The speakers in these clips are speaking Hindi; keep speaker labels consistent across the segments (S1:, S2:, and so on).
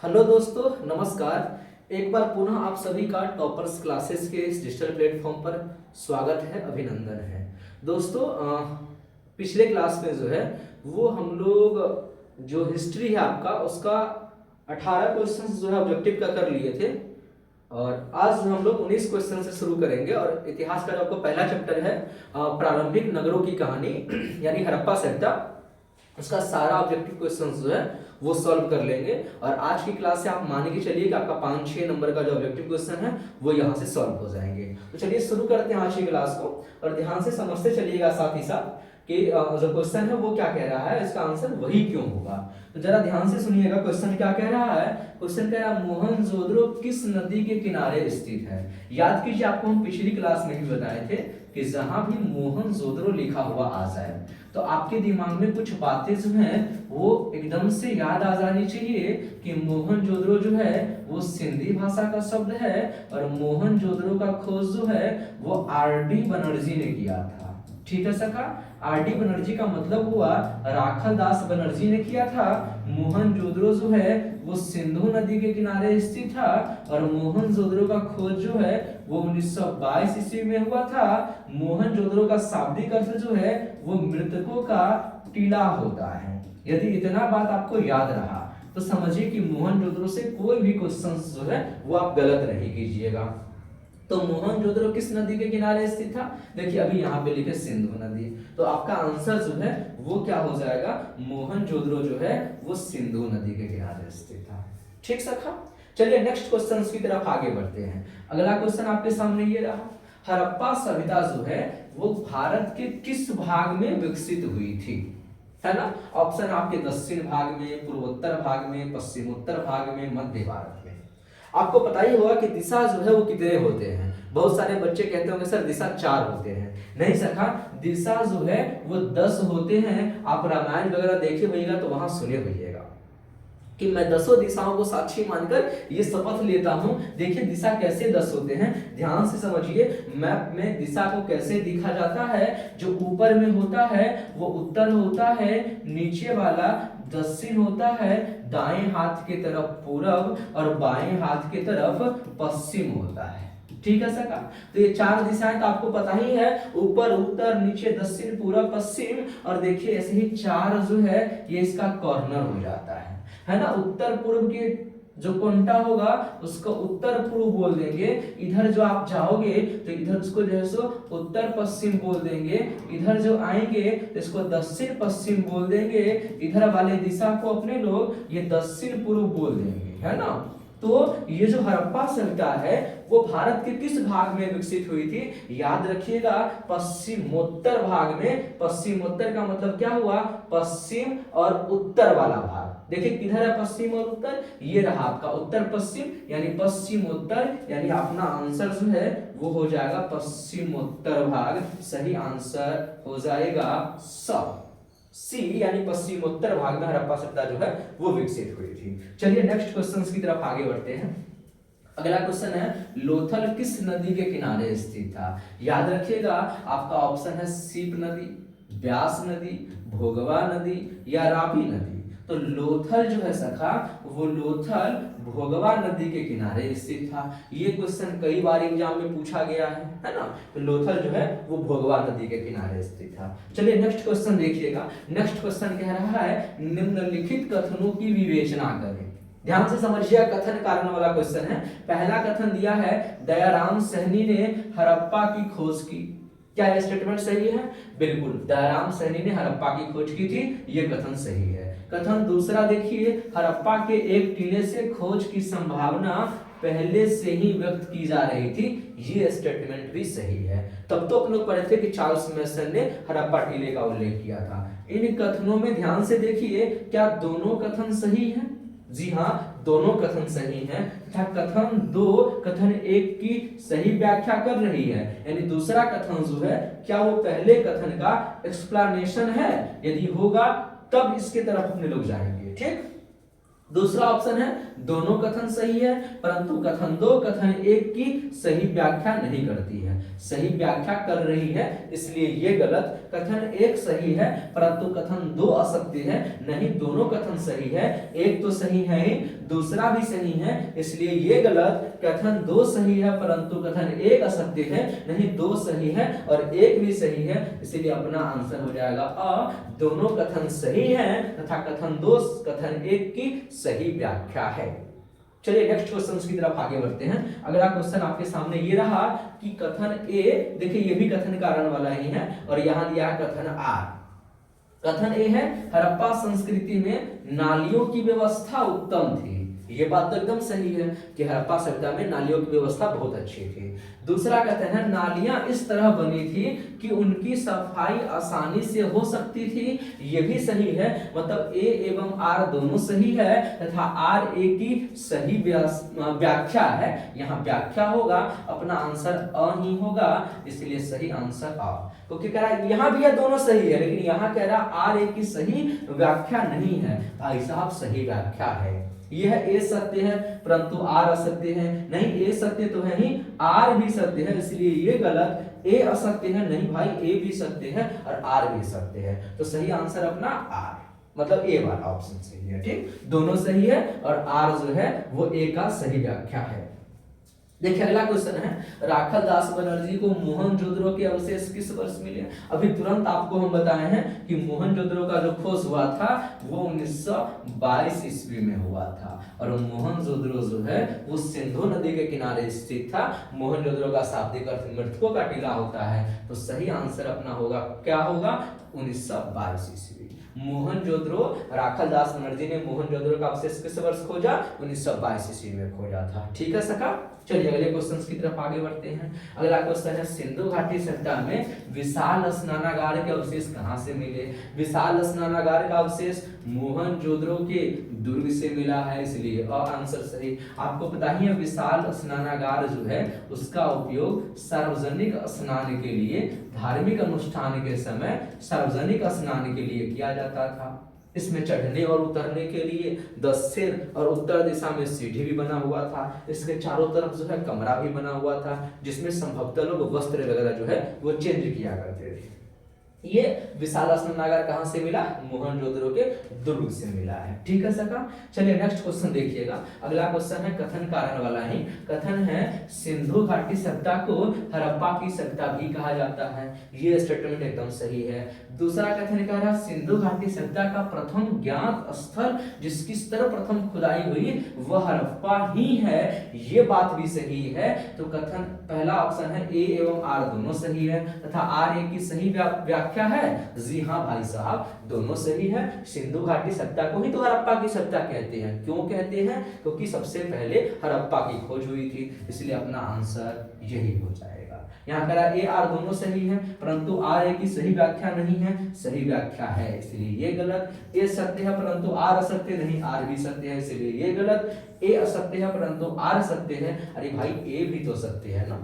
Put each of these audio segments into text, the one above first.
S1: हेलो दोस्तों, नमस्कार। एक बार पुनः आप सभी का टॉपर्स क्लासेस के इस डिजिटल प्लेटफॉर्म पर स्वागत है, अभिनंदन है। दोस्तों, पिछले क्लास में जो है वो हम लोग जो हिस्ट्री है आपका उसका 18 क्वेश्चंस जो है ऑब्जेक्टिव का कर लिए थे और आज हम लोग 19 क्वेश्चन से शुरू करेंगे। और इतिहास का जो आपका पहला चैप्टर है प्रारंभिक नगरों की कहानी यानी हड़प्पा सभ्यता, उसका सारा ऑब्जेक्टिव क्वेश्चन जो है वो सॉल्व कर लेंगे। और आज की क्लास से आप मान के चलिए कि आपका 5-6 नंबर का जो ऑब्जेक्टिव क्वेश्चन है वो यहाँ से सॉल्व हो जाएंगे। तो चलिए शुरू करते हैं आज की क्लास को और ध्यान से समझते चलिएगा साथ ही साथ कि जो क्वेश्चन है वो क्या कह रहा है, इसका आंसर वही क्यों होगा। तो जरा ध्यान से सुनिएगा, क्वेश्चन क्या कह रहा है। क्वेश्चन कह रहा है मोहनजोदड़ो किस नदी के किनारे स्थित है। याद कीजिए, आपको हम पिछली क्लास में भी बताए थे कि जहां भी मोहनजोदड़ो लिखा हुआ आ जाए तो आपके दिमाग में कुछ बातें जो हैं वो एकदम से याद आ जानी चाहिए कि मोहनजोदड़ो जो है वो सिंधी भाषा का शब्द है और मोहनजोदड़ो का खोज जो है वो आर.डी. बनर्जी ने किया था। ठीक है सका, आर.डी. बनर्जी का मतलब हुआ राखल दास बनर्जी ने किया था। मोहनजोदड़ो जो है वो सिंधु नदी के किनारे स्थित था और मोहनजोदड़ो का खोज जो है वो 1922 ईस्वी में हुआ था। मोहनजोदड़ो का शाब्दिक अर्थ जो है वो मृतकों का टीला होता है। यदि इतना बात आपको याद रहा तो समझिए कि मोहनजोदड़ो से कोई भी क्वेश्चन जो है वो आप गलत नहीं कीजिएगा। तो मोहनजोदड़ो किस नदी के किनारे स्थित था? देखिए अभी यहाँ पे लिखे सिंधु नदी, तो आपका आंसर जो है वो क्या हो जाएगा, मोहनजोदड़ो जो है वो सिंधु नदी के किनारे स्थित था। ठीक सखा, चलिए नेक्स्ट क्वेश्चन की तरफ आगे बढ़ते हैं। अगला क्वेश्चन आपके सामने ये रहा, हड़प्पा सभ्यता जो है वो भारत के किस भाग में विकसित हुई थी, है ना। ऑप्शन आपके दक्षिण भाग में, पूर्वोत्तर भाग में, पश्चिमोत्तर भाग में, मध्य भारत में। आपको पता ही होगा कि दिशा जो है वो कितने होते हैं। बहुत सारे बच्चे कहते होंगे सर दिशा 4 होते हैं। नहीं सखा, दिशा जो है वो 10 होते हैं। आप रामायण वगैरह देखे होइएगा तो वहां सुने होइएगा कि मैं 10 दिशाओं को साक्षी मानकर ये शपथ लेता हूं। देखिए दिशा कैसे 10 होते हैं, ध्यान से समझिए। मैप में दिशा को कैसे दिखा जाता है, जो ऊपर में होता है वो उत्तर होता है, नीचे वाला दक्षिण होता है, दाएं हाथ की तरफ पूरब और बाएं हाथ की तरफ पश्चिम होता है। ठीक है सका, तो ये 4 दिशाएं तो आपको पता ही है, ऊपर उत्तर नीचे दक्षिण पूरब पश्चिम। और देखिए ऐसे ही 4 जो है ये इसका कॉर्नर हो जाता है ना। उत्तर पूर्व के जो कोंटा होगा उसको उत्तर पूर्व बोल देंगे। इधर जो आप जाओगे तो इधर उसको जो है सो उत्तर पश्चिम बोल देंगे। इधर जो आएंगे तो इसको दक्षिण पश्चिम बोल देंगे। इधर वाले दिशा को अपने लोग ये दक्षिण पूर्व बोल देंगे, है ना। तो ये जो हड़प्पा सभ्यता है वो भारत के किस भाग में विकसित हुई थी, याद रखिएगा पश्चिमोत्तर भाग में। पश्चिमोत्तर का मतलब क्या हुआ, पश्चिम और उत्तर वाला भाग। देखिए किधर है पश्चिम और उत्तर, ये रहा आपका उत्तर पश्चिम यानी पश्चिमोत्तर, यानी अपना आंसर जो है वो हो जाएगा पश्चिमोत्तर भाग। सही आंसर हो जाएगा सी यानी पश्चिमोत्तर भाग में हड़प्पा सभ्यता जो है वो विकसित हुई थी। चलिए नेक्स्ट क्वेश्चन की तरफ आगे बढ़ते हैं। अगला क्वेश्चन है लोथल किस नदी के किनारे स्थित था। याद रखिएगा आपका ऑप्शन है सीप नदी, ब्यास नदी, भोगवा नदी या रावी नदी। तो लोथल जो है सखा वो लोथल भोगवा नदी के किनारे स्थित था। ये क्वेश्चन कई बार एग्जाम में पूछा गया है ना। तो लोथल जो है वो भोगवा नदी के किनारे स्थित था। चलिए नेक्स्ट क्वेश्चन देखिएगा। नेक्स्ट क्वेश्चन कह रहा है निम्नलिखित कथनों की विवेचना करें। ध्यान से समझिए, कथन कारण वाला क्वेश्चन है। पहला कथन दिया है दयाराम सहनी ने हड़प्पा की खोज की। क्या यह स्टेटमेंट सही है? बिल्कुल, दयाराम सहनी ने हड़प्पा की खोज की थी, ये कथन सही है। कथन दूसरा देखिए, हड़प्पा के एक टीले से खोज की संभावना पहले से ही व्यक्त की जा रही थी, ये स्टेटमेंट भी सही है। तब तो अपन लोग पढ़े थे कि चार्ल्स मैसन ने हड़प्पा टीले का उल्लेख किया था। इन कथनों में ध्यान से देखिए, क्या दोनों कथन सही हैं? जी हाँ, दोनों कथन सही हैं तथा कथन 2 कथन 1 की सही व्याख्या कर रही है। यानी दूसरा कथन जो है क्या वो पहले कथन का एक्सप्लेनेशन है? यदि होगा तब इसके तरफ अपने लोग जाएंगे। ठीक, दूसरा ऑप्शन है दोनों कथन सही है परंतु कथन दो कथन एक की सही व्याख्या नहीं करती है, सही व्याख्या कर रही है इसलिए ये गलत। कथन एक सही है परंतु कथन दो असत्य है, नहीं दोनों कथन सही है, एक तो सही है ही दूसरा भी सही है इसलिए ये गलत। कथन दो सही है परंतु कथन एक असत्य है, नहीं दो सही है और एक भी सही है, इसलिए अपना आंसर हो जाएगा अ, दोनों कथन सही है तथा कथन दो कथन एक की सही व्याख्या है। चलिए नेक्स्ट क्वेश्चन की तरफ आगे बढ़ते हैं। अगला क्वेश्चन आपके सामने ये रहा कि कथन ए, देखिए ये भी कथन कारण वाला ही है और यहां दिया है कथन आर। कथन ए है हड़प्पा संस्कृति में नालियों की व्यवस्था उत्तम थी, ये बात तो एकदम सही है कि हड़प्पा सभ्यता में नालियों की व्यवस्था बहुत अच्छी थी। दूसरा कथन है नालियां इस तरह बनी थी कि उनकी सफाई आसानी से हो सकती थी, ये भी सही है, मतलब ए एवं आर दोनों सही है तथा आर ए की सही व्याख्या है, यहाँ व्याख्या होगा, अपना आंसर अ ही होगा, इसलिए सही आंसर अ। क्योंकि कह रहा है यहाँ भी है दोनों सही है लेकिन यहाँ कह रहा आर ए की सही व्याख्या नहीं है, भाई साहब सही व्याख्या है। यह ए सत्य है परंतु आर असत्य है, नहीं ए सत्य तो है ही आर भी सत्य है, इसलिए ये गलत। ए असत्य है, नहीं भाई ए भी सत्य है और आर भी सत्य है, तो सही आंसर अपना आर, मतलब ए वाला ऑप्शन सही है। ठीक, दोनों सही है और आर जो है वो ए का सही व्याख्या है। देखिए अगला क्वेश्चन है राखल दास बनर्जी को मोहनजोदड़ो के अवशेष किस वर्ष मिले। अभी तुरंत आपको हम बताए हैं कि मोहनजोदड़ो का जो खोज हुआ था वो 1922 ईस्वी में हुआ था और मोहनजोदड़ो जो है वो सिंधु नदी के किनारे स्थित था। मोहनजोदड़ो का शाब्दिक अर्थ मृतकों का टीला होता है, तो सही आंसर अपना होगा क्या होगा 1922 ईस्वी। मोहनजोदड़ो, राखल दास बनर्जी ने मोहनजोदड़ो का अवशेष किस वर्ष खोजा 1922 ईस्वी में खोजा था। ठीक है सका, चलिए अगले क्वेश्चन की तरफ आगे बढ़ते हैं। अगला क्वेश्चन है सिंधु घाटी सभ्यता में विशाल स्नानागार के अवशेष कहां से मिले। विशाल स्नानागार का अवशेष मोहनजोदड़ो के दुर्ग से मिला है, इसलिए आंसर सही। आपको पता ही है विशाल स्नानागार जो है उसका उपयोग सार्वजनिक स्नान के लिए, धार्मिक अनुष्ठान के समय सार्वजनिक स्नान के लिए किया जाता था। इसमें चढ़ने और उतरने के लिए 10 सिर और उत्तर दिशा में सीढ़ी भी बना हुआ था। इसके चारों तरफ जो है कमरा भी बना हुआ था जिसमें संभवतः लोग वस्त्र वगैरह जो है वो चेंज किया करते थे। ये विशाल स्नानागार कहां से मिला, मोहनजोदड़ो के दुर्ग से मिला है। ठीक है सका, चलिए नेक्स्ट क्वेश्चन देखिएगा। अगला क्वेश्चन है कथन कारण वाला ही। कथन है सिंधु घाटी सभ्यता को हड़प्पा की सभ्यता भी कहा जाता है, ये स्टेटमेंट एकदम सही है। दूसरा कथन कह रहा सिंधु घाटी सभ्यता का प्रथम ज्ञात स्थल जिसकी सर्वप्रथम खुदाई हुई वह हड़प्पा ही है, ये बात भी सही है। तो कथन पहला ऑप्शन है ए एवं आर दोनों सही है तथा आर ए की सही व्याख्या क्या है, जी हाँ भाई साहब दोनों सही है। सिंधु घाटी सभ्यता को ही तो हड़प्पा की सभ्यता कहते हैं, क्यों कहते हैं, क्योंकि सबसे पहले हड़प्पा की खोज हुई थी, इसलिए अपना आंसर यही हो जाएगा। यहाँ करा ए आर दोनों सही है परंतु आर ए की सही व्याख्या नहीं है, सही व्याख्या है, इसलिए ये गलत। ए सत्य है परंतु आर असत्य नहीं, आर भी सत्य है, इसलिए ये गलत। ए असत्य है परंतु आर सत्य है, अरे भाई ए भी तो सत्य है ना।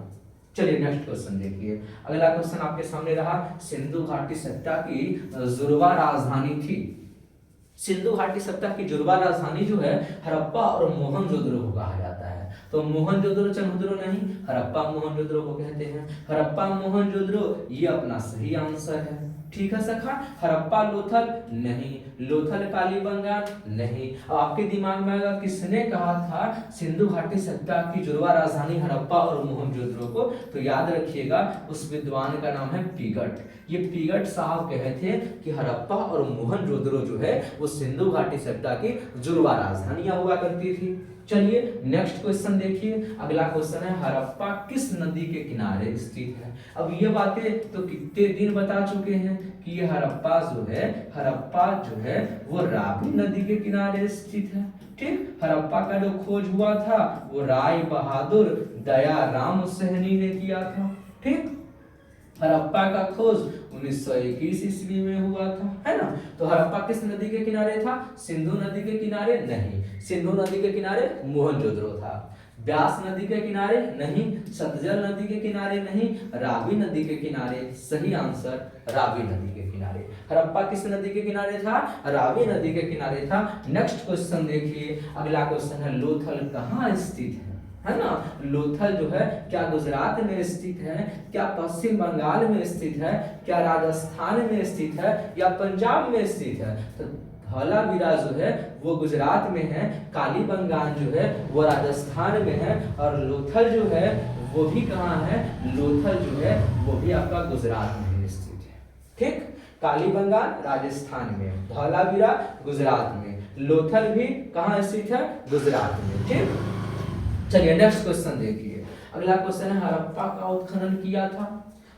S1: चलिए नेक्स्ट क्वेश्चन देखिए। अगला क्वेश्चन आपके सामने रहा सिंधु घाटी सभ्यता की जुड़वा राजधानी थी। सिंधु घाटी सभ्यता की जुड़वा राजधानी जो है हड़प्पा और मोहनजोदड़ो को कहा जाता है। तो मोहनजोदड़ो चंद्रो नहीं, हड़प्पा मोहनजोदड़ो को कहते हैं। हड़प्पा मोहनजोदड़ो ये अपना सही आंसर है। ठीक है सखा, हड़प्पा लोथल नहीं, लोथल कालीबंगान नहीं। अब आपके दिमाग में आएगा किसने कहा था सिंधु घाटी सभ्यता की जुड़वा राजधानी हड़प्पा और मोहनजोदड़ो को, तो याद रखिएगा उस विद्वान का नाम है पीगट। ये पीगट साहब कहे थे कि हड़प्पा और मोहनजोदड़ो जो है वो सिंधु घाटी सभ्यता की जुड़वा राजधानियां हुआ करती थी। चलिए नेक्स्ट क्वेश्चन देखिए। अगला क्वेश्चन है हड़प्पा किस नदी के किनारे स्थित है। अब ये बातें तो कितने दिन बता चुके हैं कि ये हड़प्पा जो है वो रावी नदी के किनारे स्थित है। ठीक, हड़प्पा का जो खोज हुआ था वो राय बहादुर दयाराम सैनी ने किया था। ठीक, हड़प्पा का खोज 1921 ईस्वी में हुआ था, है ना। तो हड़प्पा किस नदी के किनारे था, सिंधु नदी के किनारे नहीं, सिंधु नदी के किनारे मोहनजोदड़ो था। ब्यास नदी के किनारे नहीं, सतलज नदी के किनारे नहीं, रावी नदी के किनारे। सही आंसर रावी नदी के किनारे। हड़प्पा किस नदी के किनारे था? रावी नदी के किनारे था। नेक्स्ट क्वेश्चन देखिए, अगला क्वेश्चन है लोथल कहाँ स्थित है ना? लोथल जो है क्या गुजरात में स्थित है, क्या पश्चिम बंगाल में स्थित है, क्या राजस्थान में स्थित है, या पंजाब में स्थित है? तो धौलावीरा जो है वो गुजरात में है, कालीबंगान जो है वो राजस्थान में है, और लोथल जो है वो भी कहाँ है? लोथल जो है वो भी आपका गुजरात में स्थित है। ठीक, कालीबंगान राजस्थान में, धौलावीरा गुजरात में, लोथल भी कहाँ स्थित है? गुजरात में। ठीक, चलिए नेक्स्ट क्वेश्चन देखिए। अगला क्वेश्चन है हड़प्पा का उत्खनन किया था।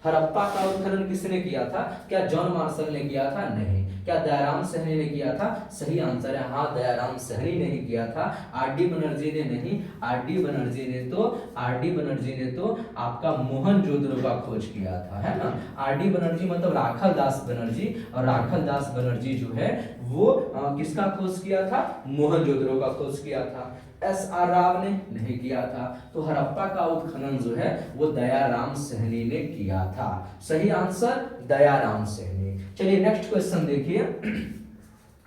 S1: हड़प्पा का उत्खनन किसने किया था? क्या जॉन मार्शल ने किया था? नहीं। क्या दयाराम साहनी ने किया था? सही आंसर है हाँ, दयाराम साहनी ने ही किया था। आर.डी. बनर्जी ने नहीं, आर.डी. बनर्जी ने तो आपका मोहनजोदड़ो का खोज किया था, है ना? आर.डी. बनर्जी मतलब राखल दास बनर्जी, और राखल दास बनर्जी जो है वो किसका खोज किया था? मोहनजोदड़ो का खोज किया था। एस.आर. राव ने नहीं किया था। तो हड़प्पा का उत्खनन जो है वो दयाराम साहनी ने किया था। सही आंसर दयाराम साहनी। चलिए नेक्स्ट क्वेश्चन देखिए।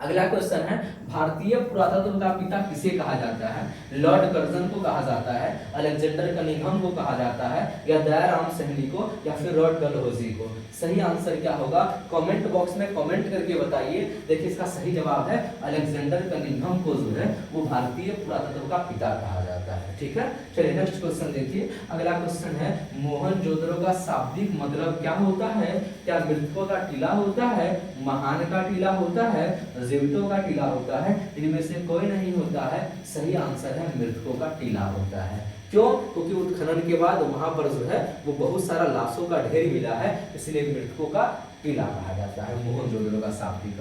S1: अगला क्वेश्चन है भारतीय पुरातत्व का पिता किसे कहा जाता है? लॉर्ड कर्जन को कहा जाता है, अलेक्जेंडर कनिंघम को कहा जाता है, या दयाराम साहनी को, या फिर लॉर्ड डलहौजी को? सही आंसर क्या होगा? कमेंट बॉक्स में कमेंट करके बताइए। देखिए इसका सही जवाब है अलेक्जेंडर कनिंघम को जो है वो भारतीय पुरातत्व का पिता कहा जाता है। ठीक है, चलिए नेक्स्ट क्वेश्चन देखिए। अगला क्वेश्चन है मोहनजोदड़ो का शाब्दिक मतलब क्या होता है? क्या मृतकों का टीला होता है, महान का टीला होता है, जीवितों का टीला होता है? इनमें से कोई नहीं होता है। सही आंसर है मृतकों का टीला होता है। क्यों? क्योंकि उत्खनन के बाद वहां पर जो है वो बहुत सारा लाशों का ढेर मिला है, इसलिए मृतकों का टीला कहा जाता है मोहनजोदड़ो का शाब्दिक।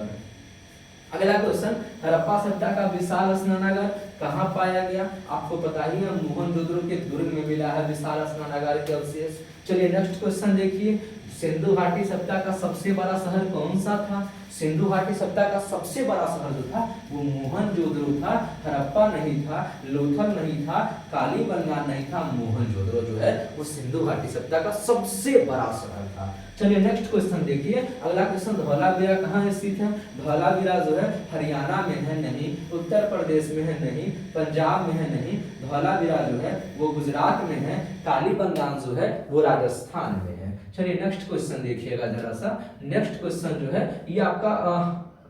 S1: अगला क्वेश्चन, हड़प्पा सभ्यता का विशाल स्नानागार कहाँ पाया गया? आपको पता ही है मोहनजोदड़ो के दुर्ग में मिला है विशाल स्नानागार के अवशेष। चलिए नेक्स्ट क्वेश्चन देखिए। सिंधु घाटी सभ्यता का सबसे बड़ा शहर कौन सा था? सिंधु घाटी सभ्यता का सबसे बड़ा शहर जो था वो मोहनजोदड़ो था, हड़प्पा नहीं था, लोथल नहीं था, कालीबंगान नहीं था। मोहनजोदड़ो जो है वो सिंधु घाटी सभ्यता का सबसे बड़ा शहर था। चलिए नेक्स्ट क्वेश्चन देखिए। अगला क्वेश्चन धौलावीरा कहाँ स्थित है? धौलावीरा जो है हरियाणा में है नहीं, उत्तर प्रदेश में है नहीं, पंजाब में है नहीं, धौलावीरा जो है वो गुजरात में है, कालीबंगान जो है वो राजस्थान में है। चलिए नेक्स्ट क्वेश्चन देखिएगा जरा सा। नेक्स्ट क्वेश्चन जो है ये आपका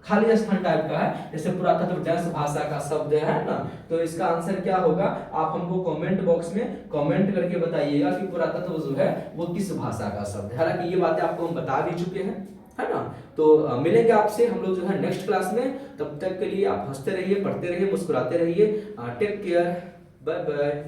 S1: खाली स्थान टाइप का है, जैसे पुरातत्व डैश भाषा का शब्द है ना, तो इसका आंसर क्या होगा? आप हमको कमेंट बॉक्स में कमेंट करके बताइएगा कि पुरातत्व जो है वो किस भाषा का शब्द है। हालांकि ये बातें आपको हम बता भी चुके हैं, है ना? तो मिलेंगे आपसे हम लोग जो है नेक्स्ट क्लास में। तब तक के लिए आप हंसते रहिए, पढ़ते रहिए, मुस्कुराते रहिए। Take care, bye bye.